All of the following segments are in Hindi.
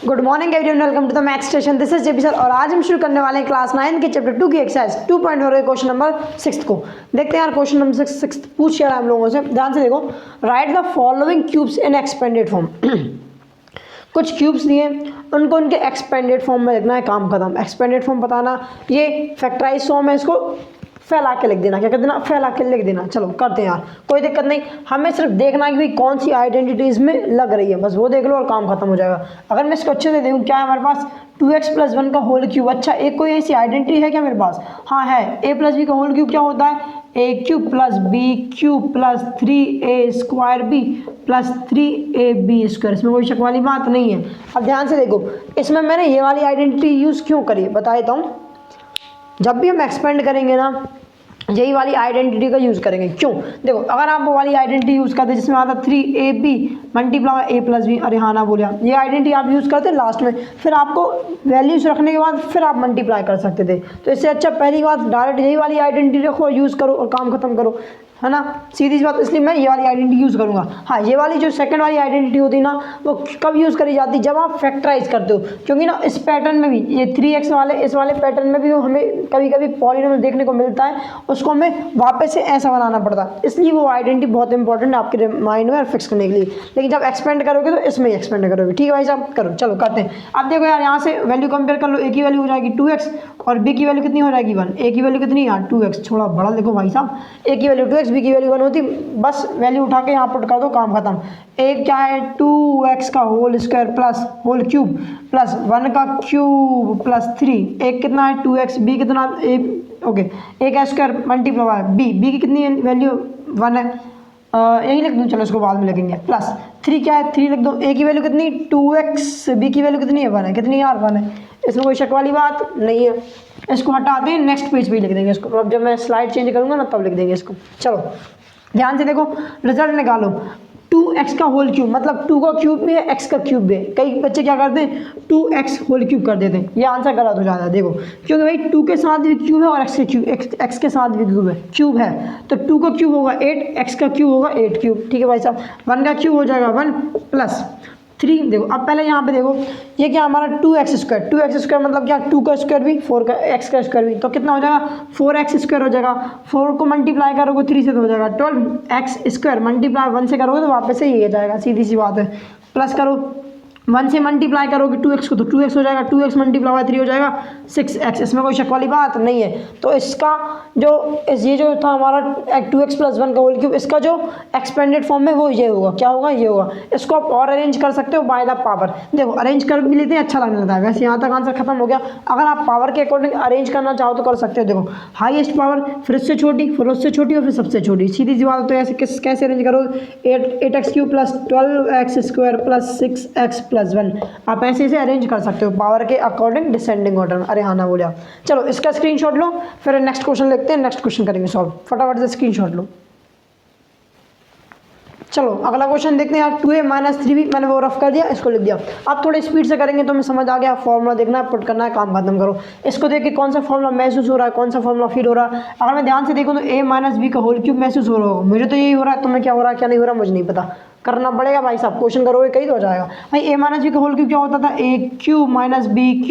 Good morning everyone, welcome to the maths station. This is JP sir और आज हम शुरू करने वाले हैं क्लास 9 के चैप्टर 2 की एक्सरसाइज 2.4 के क्वेश्चन नंबर 6 को। देखते हैं यार क्वेश्चन नंबर 6 पूछ रहा है हम लोगों से। ध्यान से देखो, right the following cubes in expanded form. कुछ क्यूब्स दिए, उनको उनके एक्सपेंडेड फॉर्म में लिखना है, काम खत्म। एक्सपेंडेड फॉर्म बताना, ये फैक्टराइज फॉर्म है, इसको फैला के लिख देना। क्या कर देना? फैला के लिख देना। चलो करते हैं यार, कोई दिक्कत नहीं। हमें सिर्फ देखना है कि भाई कौन सी आइडेंटिटीज में लग रही है, बस वो देख लो और काम खत्म हो जाएगा। अगर मैं इसको अच्छे से देखूँ, क्या है हमारे पास 2x + 1 का होल क्यूब। अच्छा, एक कोई ऐसी आइडेंटिटी है क्या मेरे पास? हाँ है। a + b का होल क्यूब क्या होता है? a³ + b³ + 3a² + 3ab²। इसमें कोई शक वाली बात नहीं है। अब ध्यान से देखो, इसमें मैंने ये वाली आइडेंटिटी यूज़ क्यों करी है बता देता हूँ। जब भी हम एक्सपेंड करेंगे ना, यही वाली आइडेंटिटी का यूज़ करेंगे। क्यों? देखो, अगर आप वो वाली आइडेंटिटी यूज़ करते जिसमें आता 3ab × a + b, अरे हाँ ना बोलिया, ये आइडेंटिटी आप यूज़ करते लास्ट में, फिर आपको वैल्यूज रखने के बाद फिर आप मल्टीप्लाई कर सकते थे। तो इससे अच्छा पहली बात डायरेक्ट यही वाली आइडेंटिटी रखो, यूज़ करो और काम खत्म करो, है ना, सीधी सी बात। इसलिए मैं ये वाली आइडेंटिटी यूज़ करूँगा। हाँ, ये वाली जो सेकंड वाली आइडेंटिटी होती है ना, वो कब यूज़ करी जाती है? जब आप फैक्टराइज करते हो। क्योंकि ना इस पैटर्न में भी, ये 3x वाले इस वाले पैटर्न में भी हमें कभी कभी पॉलिनोमियल देखने को मिलता है, उसको हमें वापस से ऐसा बनाना पड़ता है। इसलिए वो आइडेंटिटी बहुत इंपॉर्टेंट है आपके माइंड में फिक्स करने के लिए। लेकिन जब एक्सपेंड करोगे तो इसमें ही एक्सपेंड करोगे। ठीक है भाई साहब, करो। चलो करते हैं। अब देखो यार, यहाँ से वैल्यू कंपेयर कर लो। a की वैल्यू हो जाएगी 2x और b की वैल्यू कितनी हो जाएगी 1। a की वैल्यू कितनी है यार 2x, थोड़ा बड़ा देखो भाई साहब। a की वैल्यू 2x, b की वैल्यू 1 होती, बस वैल्यू उठा के यहाँ पुट कर दो, काम खत्म। एक क्या है 2x का whole square plus whole cube plus 1 का क्यूब प्लस 3। एक कितना है 2x, b कितना ओके, एक है स्क्वायर मल्टीप्लाई b की कितनी वैल्यू 1 है, यही लिख दूँ, चलो इसको बाद में लिखेंगे। प्लस 3 क्या है 3 लिख दो। a की वैल्यू कितनी 2x, b की वैल्यू कितनी है 1 है, कितनी यार 1 है। इसमें कोई शक वाली बात नहीं है। इसको हटा दें, नेक्स्ट पेज पे ही लिख देंगे इसको। अब जब मैं स्लाइड चेंज करूँगा ना तब लिख देंगे इसको। चलो ध्यान से देखो, रिजल्ट निकालो। 2x का होल क्यूब मतलब 2 का क्यूब भी है, x का क्यूब भी है। कई बच्चे क्या करते हैं 2x होल क्यूब कर देते हैं, ये आंसर गलत हो जाता है। देखो, क्योंकि भाई 2 के साथ भी क्यूब है और x के साथ भी क्यूब है, तो 2 का क्यूब होगा 8, x का क्यूब होगा 8 क्यूब। ठीक है भाई साहब, 1 का क्यूब हो जाएगा 1 प्लस 3। देखो अब पहले यहाँ पे देखो, ये क्या हमारा 2x² मतलब क्या 2 का स्क्वायर भी 4 का x का स्क्वायर भी, तो कितना हो जाएगा 4x² हो जाएगा। 4 को मल्टीप्लाई करोगे 3 से तो हो जाएगा 12x² मल्टीप्लाई 1 से करोगे तो वापस से ये आ जाएगा, सीधी सी बात है। प्लस करो 1 से मल्टीप्लाई करोगे 2x को तो 2x हो जाएगा, 2x मल्टीप्लाई 3 हो जाएगा 6x। इसमें कोई शक वाली बात नहीं है। तो इसका जो ये जो था हमारा 2x + 1 का होल क्यूब, इसका जो एक्सपेंडेड फॉर्म में वो ये होगा, क्या होगा, ये होगा। इसको आप और अरेंज कर सकते हो बाय द पावर। देखो अरेंज कर भी लेते हैं, अच्छा लगने लगता है। वैसे यहाँ तक आंसर खत्म हो गया। अगर आप पावर के अकॉर्डिंग अरेंज करना चाहो तो कर सकते हो। देखो हाईएस्ट पावर, फिर उससे छोटी, फिर उससे छोटी और फिर सबसे छोटी, सीधी सी बात। तो ऐसे कैसे अरेंज करोगे 8x³ + 12x² + 6x + 1। आप ऐसे से अरेंज कर सकते हो पावर के अकॉर्डिंग डिसेंडिंग ऑर्डर। अरे हाँ ना बोलिया। चलो इसका स्क्रीनशॉट लो, फिर नेक्स्ट क्वेश्चन लिखते हैं, नेक्स्ट क्वेश्चन करेंगे सॉल्व। फटाफट से स्क्रीनशॉट लो। चलो अगला क्वेश्चन देखते हैं यार। 2a - 3b मैंने वो रफ कर दिया, इसको लिख दिया। अब थोड़ी स्पीड से करेंगे तो हमें समझ आ गया। फॉर्मूला देखना है, पुट करना है, काम खत्म करो। इसको देख के कौन सा फॉर्मूला महसूस हो रहा है, कौन सा फॉर्मूला फील हो रहा है। अगर मैं ध्यान से देखूँ तो a - b का होल क्यूब महसूस हो रहा होगा, मुझे तो यही हो रहा है। तुम्हें क्या हो रहा है क्या नहीं हो रहा मुझे नहीं पता, करना पड़ेगा भाई साहब। क्वेश्चन करोगे कहीं तो हो जाएगा भाई। a - b का होल क्यूब क्या होता था a³ - b³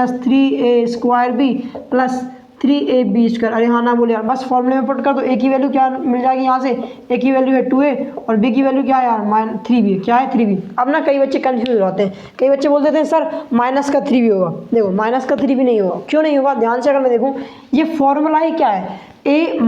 - 3a² + 3ab²। अरे हाँ ना बोले यार, बस फॉर्मूले में पुट कर दो। a की वैल्यू क्या मिल जाएगी यहाँ से, a की वैल्यू है 2a और b की वैल्यू क्या है यार 3b। क्या है 3b। अब ना कई बच्चे कंफ्यूज हो जाते हैं, कई बच्चे बोल देते हैं सर माइनस का 3b होगा। देखो माइनस का 3b नहीं होगा। क्यों नहीं होगा? ध्यान से अगर मैं देखूँ, ये फॉर्मूला ही क्या है a -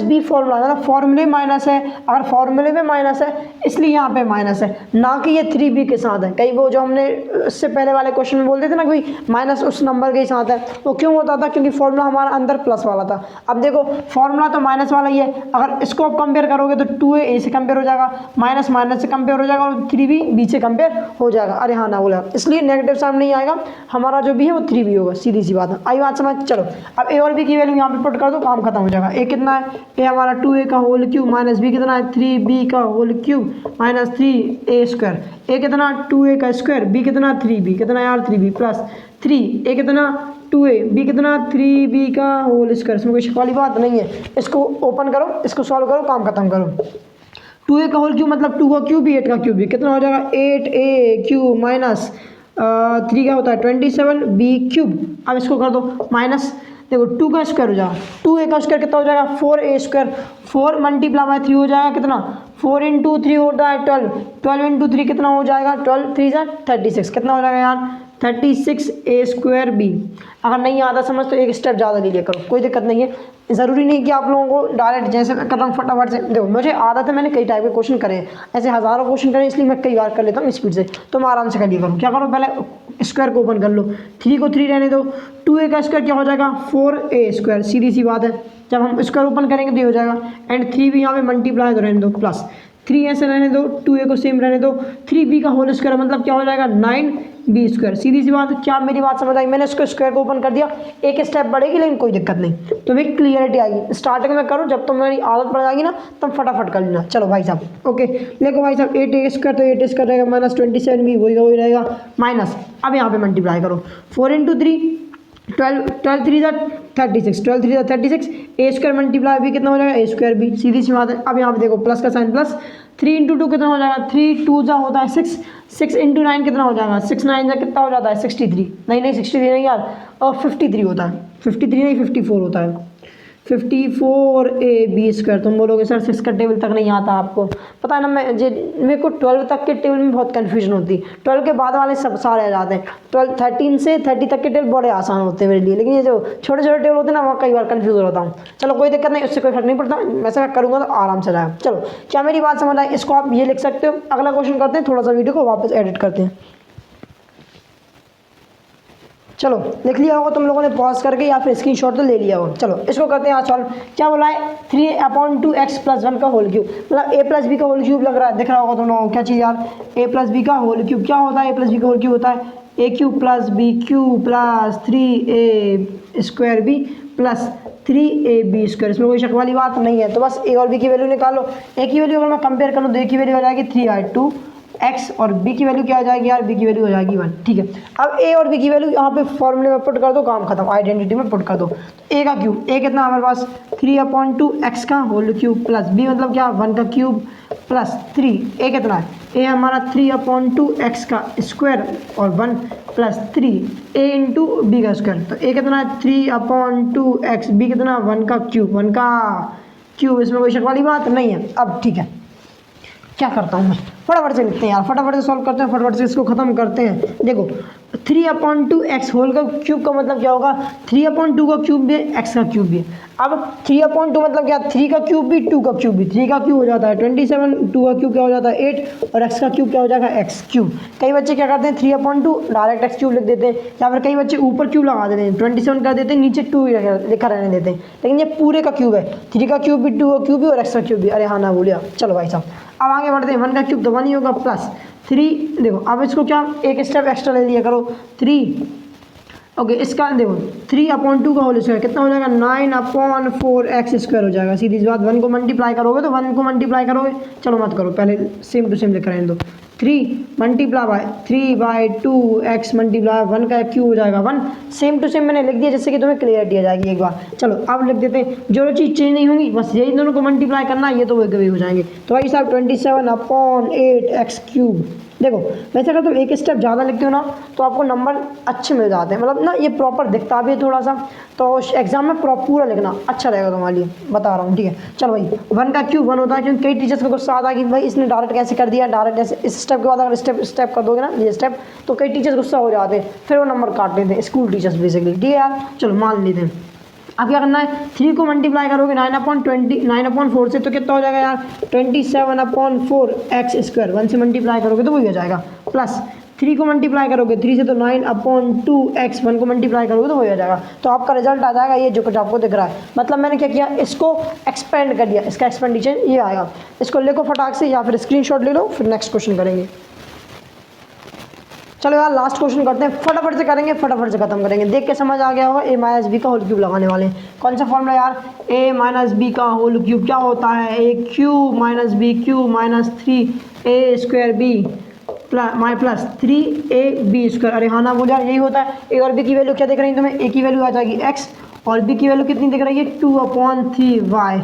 b फॉर्मूला, मतलब फॉर्मूले माइनस है। अगर फॉर्मूले में माइनस है इसलिए यहाँ पे माइनस है, ना कि ये 3b के साथ है। कई वो जो हमने इससे पहले वाले क्वेश्चन में बोलते थे ना कोई माइनस उस नंबर के साथ है, वो क्यों होता था? क्योंकि फॉर्मूला हमारा अंदर प्लस वाला था। अब देखो फॉर्मूला तो माइनस वाला ही है, अगर इसको आप कंपेयर करोगे तो 2a a से कंपेयर हो जाएगा, माइनस से कंपेयर हो जाएगा और 3b b से कंपेयर हो जाएगा। अरे हाँ ना बोला, इसलिए नेगेटिव साइन नहीं आएगा, हमारा जो भी है वो 3b होगा, सीधी सी बात है। आई बात समझ? चलो अब a और b की वैल्यू यहाँ पे पुट कर दो, काम खत्म हो जाएगा। a कितना है, a हमारा 2a का होल क्यूब माइनस b कितना है 3b का whole cube minus 3a²। a कितना 2a का स्क्वायर, b कितना 3b, कितना यार 3b प्लस 3, a कितना 2a, b कितना 3b का होल स्क्वायर। इसमें कोई शक वाली बात नहीं है। इसको ओपन करो, इसको सॉल्व करो, काम खत्म करो। 2a का होल क्यूब मतलब 2 का क्यूब भी 8 का क्यूब भी, कितना हो जाएगा 8a क्यूब माइनस 3 का होता है 27b क्यूब। अब इसको कर दो माइनस, देखो 2 का स्क्वायर हो जाएगा, 2a का स्क्वायर कितना हो जाएगा 4a स्क्वायर, 4 मल्टीप्लाई बाय 3 हो जाएगा कितना 4 इंटू 3 होता है 12, 12 इंटू 3 कितना हो जाएगा 12 3 जा 36, कितना हो जाएगा यार 36a स्क्वायर बी। अगर नहीं आता समझ तो एक स्टेप ज़्यादा ले लिया करो, कोई दिक्कत नहीं है, ज़रूरी नहीं कि आप लोगों को डायरेक्ट जैसे मैं कर रहा हूँ फटाफट से। देखो मुझे आदत है, मैंने कई टाइप के क्वेश्चन करे हैं, ऐसे हज़ारों क्वेश्चन करे, इसलिए मैं कई बार कर लेता हूँ स्पीड से, तो मैं आराम से कर लिया करूँ। क्या करो पहले स्क्वायर को ओपन कर लो, 3 को 3 रहने दो, 2a का स्क्वायर क्या हो जाएगा 4a स्क्वायर, सीधी सी बात है, जब हम स्क्वायर ओपन करेंगे तो ये हो जाएगा, एंड 3 भी यहाँ पे मल्टीप्लाई तो रहने दो प्लस 3 ऐसे रहने दो, 2a को सेम रहने दो, 3b का होल स्क्वायर मतलब क्या हो जाएगा 9b स्क्वायर, सीधी सी बात है। क्या मेरी बात समझ आई? मैंने इसको स्क्वायर को ओपन कर दिया, एक स्टेप बढ़ेगी लेकिन कोई दिक्कत नहीं, तुम्हें क्लियरिटी आएगी। स्टार्टिंग में करो, जब तुम्हारी आदत पड़ जाएगी ना तब फटाफट कर लेना। चलो भाई साहब ओके, देखो भाई साहब 8a स्क्वायर तो 8 स्क्वायर रहेगा माइनस 27b वही रहेगा माइनस, अब यहाँ पे मल्टीप्लाई करो 4 इंटू 3 12, 12 3 36, 12 3 36, ए स्क्वायर मल्टीप्लाई भी कितना हो जाएगा ए स्क्वायर भी, सीधी सी बात है। अब यहाँ पे देखो प्लस का साइन प्लस, 3 इंटू 2 कितना हो जाएगा 3 2 जा होता है 6, 6 इंटू 9 कितना हो जाएगा 6 9 जा कितना हो जाता है 63, नहीं 63 नहीं यार, और 53 होता है, 53 नहीं 54 होता है, 54ab स्क्वायर। तुम बोलोगे सर 6 का टेबल तक नहीं आता आपको, पता है ना, मेरे को 12 तक के टेबल में बहुत कन्फ्यूजन होती है, 12 के बाद वाले सब सारे आ जाते हैं, 12 13 से 30 तक के टेबल बड़े आसान होते हैं मेरे लिए, लेकिन ये जो छोटे छोटे टेबल होते हैं ना वहाँ कई बार कन्फ्यूज हो जाता हूँ। चलो कोई दिक्कत नहीं, उससे कोई फर्क नहीं पड़ता, वैसे मैं करूँगा तो आराम से रहेगा। चलो क्या मेरी बात समझ आई? इसको आप ये लिख सकते हो। अगला क्वेश्चन करते हैं, थोड़ा सा वीडियो को वापस एडिट करते हैं। चलो लिख लिया होगा तुम लोगों ने पॉज करके, या फिर स्क्रीनशॉट तो ले लिया होगा। चलो इसको करते हैं आज सॉल्व। क्या बोला है 3/2x + 1 का होल क्यूब, मतलब a + b का होल क्यूब लग रहा है, दिख रहा होगा तुम लोगों को क्या चीज़ यार, a + b का होल क्यूब। क्या होता है a + b का होल क्यूब होता है a cube + b cube + 3a square b + 3ab square. इसमें कोई शक वाली बात नहीं है, तो बस a और b की वैल्यू निकालो। a की वैल्यू अगर मैं कंपेयर करूँ तो a की वैल्यू आ जाएगी 3/2x और b की वैल्यू क्या आ जाएगी यार, b की वैल्यू हो जाएगी 1। ठीक है, अब a और b की वैल्यू यहाँ पे फॉर्मूले में पुट कर दो, काम खत्म, आइडेंटिटी में पुट कर दो। तो a का क्यूब, a कितना हमारे पास 3/2x का होल क्यूब प्लस b मतलब क्या 1 का क्यूब प्लस 3, a कितना है a हमारा 3/2x का स्क्वायर और 1 प्लस 3 a इंटू b का स्क्वायर। तो a कितना है 3/2x, b कितना 1 का क्यूब, 1 का क्यूब, इसमें कोई शक वाली बात नहीं है। अब ठीक है, क्या करता हूँ मैं, फटाफट से लिखते हैं यार, फटाफट से सॉल्व करते हैं, फटाफट से इसको खत्म करते हैं। देखो 3/2x होल का क्यूब का मतलब क्या होगा 3/2 का क्यूब भी है, x का क्यूब भी है। अब 3/2 मतलब क्या 3 का क्यूब भी 2 का क्यूब भी, 3 का क्यूब हो जाता है 27, 2 का क्यूब क्या हो जाता है 8 और x का क्यूब क्या हो जाएगा x क्यूब। कई बच्चे क्या करते हैं 3/2 डायरेक्ट x क्यूब लिख देते हैं, या फिर कई बच्चे ऊपर क्यूब लगा देते हैं 27 कर देते हैं, नीचे 2 लिखा रहने देते हैं, लेकिन ये पूरे का क्यूब है, 3 का क्यूब भी 2 का क्यूब भी और x का क्यूब भी। अरे हाँ ना भूलिया। चलो भाई साहब अब आगे बढ़ते हैं, 1 का क्यूब तो 1 ही होगा प्लस 3, देखो अब इसको क्या एक स्टेप एक्स्ट्रा ले लिया करो 3, ओके इसका देखो 3/2 का होल स्क्वायर कितना हो जाएगा 9/4x स्क्वायर हो जाएगा। सीधी सी बात, 1 को मल्टीप्लाई करोगे तो 1 को मल्टीप्लाई करोगे, चलो मत करो पहले सेम टू सेम लिख रहने दो, 3 मल्टीप्लाई बाय 3/2x मल्टीप्लाई 1 का क्यूब हो जाएगा 1, सेम टू सेम मैंने लिख दिया जिससे कि तुम्हें क्लियरिटी आ जाएगी एक बार। चलो अब लिख देते हैं, जो चीज़ चेंज नहीं होंगी बस यही दोनों को मल्टीप्लाई करना, ये तो वही हो जाएंगे। तो भाई साहब 27/8x क्यूब। देखो वैसे अगर तुम एक स्टेप ज़्यादा लिखते हो ना तो आपको नंबर अच्छे मिल जाते हैं, मतलब ना ये प्रॉपर दिखता भी है थोड़ा सा, तो एग्जाम में पूरा लिखना अच्छा रहेगा तुम्हारे लिए, बता रहा हूँ। ठीक है चलो भाई 1 का क्यूब 1 होता है, क्योंकि कई टीचर्स को गुस्सा आता है कि भाई इसने डायरेक्ट कैसे कर दिया, डायरेक्ट ऐसे इस स्टेप के बाद अगर स्टेप कर दोगे ना ये स्टेप, तो कई टीचर्स गुस्सा हो जाते हैं, फिर वो नंबर काट लेते हैं, स्कूल टीचर्स बेसिकली। ठीक है यार चलो मान लेते हैं। अब क्या करना है 3 को मल्टीप्लाई करोगे 9/4 से, तो कितना हो जाएगा यार 27/4x स्क्वायर, 1 से मल्टीप्लाई करोगे तो वही हो जाएगा, प्लस 3 को मल्टीप्लाई करोगे 3 से तो 9/2x, 1 को मल्टीप्लाई करोगे तो वही हो जाएगा। तो आपका रिजल्ट आ जाएगा ये जो कुछ आपको दिख रहा है, मतलब मैंने क्या किया इसको एक्सपेंड कर दिया, इसका एक्सपेंडिचर ये आएगा। इसको लिखो फटाक से या फिर स्क्रीनशॉट ले लो, फिर नेक्स्ट क्वेश्चन करेंगे। चलो यार लास्ट क्वेश्चन करते हैं, फटाफट से करेंगे, फटाफट से खत्म करेंगे। देख के समझ आ गया होगा a - b का होल क्यूब लगाने वाले हैं। कौन सा फॉर्मूला यार, a - b का होल क्यूब क्या होता है a cube - b cube minus 3a square b plus 3ab square. अरे हाँ ना बोल यार, यही होता है। a और b की वैल्यू क्या दिख रही है तुम्हें, a की वैल्यू आ जाएगी x और b की वैल्यू कितनी दिख रही है 2/3y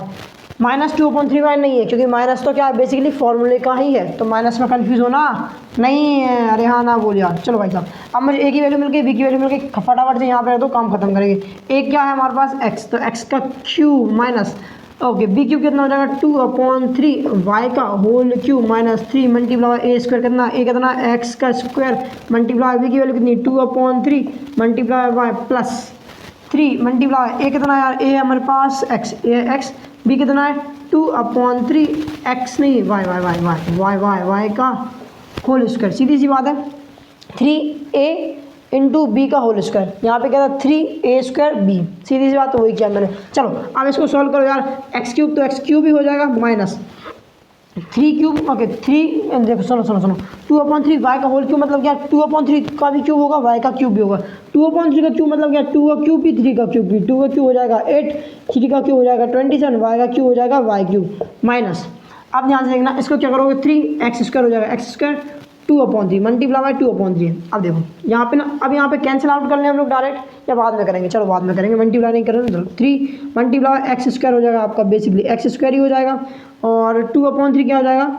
-2/3y नहीं है, क्योंकि माइनस तो क्या है बेसिकली फॉर्मूले का ही है, तो माइनस में कंफ्यूज होना नहीं है। अरे हाँ ना बोल यार। चलो भाई साहब, अब मुझे ए की वैल्यू मिल गई, बी की वैल्यू मिल गई, फटाफट से यहाँ पे तो काम खत्म करेंगे। एक क्या है हमारे पास x, तो x का cube minus okay B cube कितना हो जाएगा 2/3 y का whole cube minus 3 multiply A square कितना ए कितना x का स्क्वायर मल्टीप्लाई बी की वैल्यू कितनी 2/3 multiply y plus 3 multiply A कितना यार ए है हमारे पास x, ए x, बी कितना है 2/3 x नहीं y y y y y y y का होल स्क्वायर, सीधी सी बात है 3a इंटू बी का होल स्क्वायर, यहाँ पे क्या था 3a² b, सीधी सी बात तो वही किया मैंने। चलो अब इसको सॉल्व करो यार, एक्स क्यूब तो एक्स क्यूब ही हो जाएगा माइनस 3 क्यूब ओके 3 देखो सुनो 2/3 y का होल क्यूब मतलब क्या 2/3 का भी क्यूब होगा y का क्यूब भी होगा, 2/3 का क्यूब मतलब क्या 2 का क्यूब भी 3 का क्यूब भी, 2 का क्यूब हो जाएगा 8, 3 का क्यूब हो जाएगा 27, y का क्यूब हो जाएगा y क्यूब माइनस, अब ध्यान से देखना इसको क्या करोगे 3x² हो जाएगा x² 2/3 मल्टीप्लाई बाय 2/3। अब देखो यहाँ पे ना, अब यहाँ पे कैंसिल आउट कर लें हम लोग डायरेक्ट या बाद में करेंगे, चलो बाद में करेंगे, मल्टीप्लाई नहीं करेंगे। चलो 3 मल्टीप्लाई x² हो जाएगा आपका बेसिकली x² ही हो जाएगा, और 2/3 क्या हो जाएगा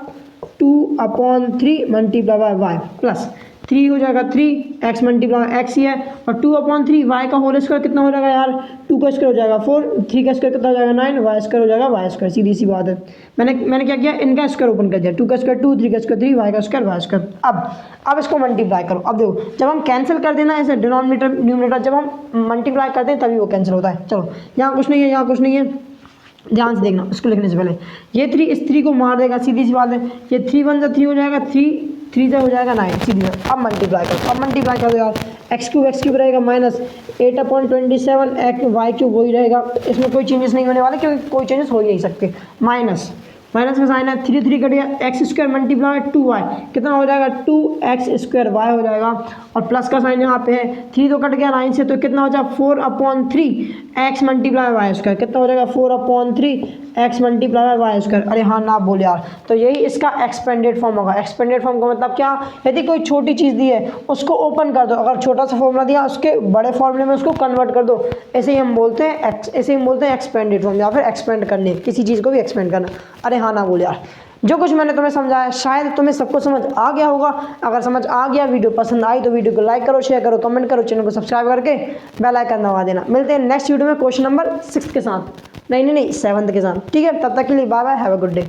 2/3 मल्टीप्लाई बाय वाई प्लस 3 हो जाएगा 3 x मल्टीप्लाई x ही है, और 2/3 y का होल स्क्वायर कितना हो जाएगा यार 2 का स्क्वायर हो जाएगा 4, 3 का स्क्वायर कितना हो जाएगा 9, y स्क्वायर हो जाएगा y स्क्वायर, सीधी सी बात है। मैंने क्या किया इनका स्क्वायर ओपन कर दिया, 2 का स्क्वायर 2, 3 का स्क्वायर 3, y का स्क्वायर y स्क्वायर। अब इसको मल्टीप्लाई करो, अब देखो जब हम कैंसिल कर देना ऐसे डिनोमिनेटर न्यूमरेटर जब हम मल्टीप्लाई करते हैं तभी वो कैंसिल होता है। चलो यहाँ कुछ नहीं है, यहाँ कुछ नहीं है, ध्यान से देखना इसको लिखने से पहले, ये 3 इस 3 को मार देगा, सीधी सी बात है, ये 3 1 3 हो जाएगा, 3 से हो जाएगा 9, सीधी बात। अब मल्टीप्लाई करो, अब मल्टीप्लाई कर दो यार, x क्यूब रहेगा माइनस 8/27 x y क्यूब वही रहेगा, इसमें कोई चेंजेस नहीं होने वाले क्योंकि कोई चेंजेस हो ही नहीं सकते। माइनस का साइन है 3 कट गया, x² मल्टीप्लाई 2y कितना हो जाएगा 2x² y हो जाएगा, और प्लस का साइन यहाँ पे है, 3 तो कट गया 9 से, तो कितना हो जाएगा 4/3 x मल्टीप्लाई वाई स्क्वायर कितना हो जाएगा 4/3 x मल्टीप्लाई वाई स्क्वायर। अरे हाँ ना बोल यार, तो यही इसका एक्सपेंडेड फॉर्म होगा। एक्सपेंडेड फॉर्म का मतलब क्या, यदि कोई छोटी चीज़ दी है उसको ओपन कर दो, अगर छोटा सा फॉर्मूला दिया उसके बड़े फॉर्मूले में उसको कन्वर्ट कर दो, ऐसे ही हम बोलते हैं एक्सपेंडेड फॉर्म, या फिर एक्सपेंड करने, किसी चीज़ को भी एक्सपेंड करना। अरे हाँ ना बोल यार, जो कुछ मैंने तुम्हें समझाया शायद तुम्हें सबको समझ आ गया होगा। अगर समझ आ गया, वीडियो पसंद आई तो वीडियो को लाइक करो, शेयर करो, कमेंट करो, चैनल को सब्सक्राइब करके बेल आइकन दबा देना। मिलते हैं नेक्स्ट वीडियो में क्वेश्चन नंबर 6 के साथ, नहीं 7 के साथ, ठीक है। तब तक के लिए bye bye, have a good day.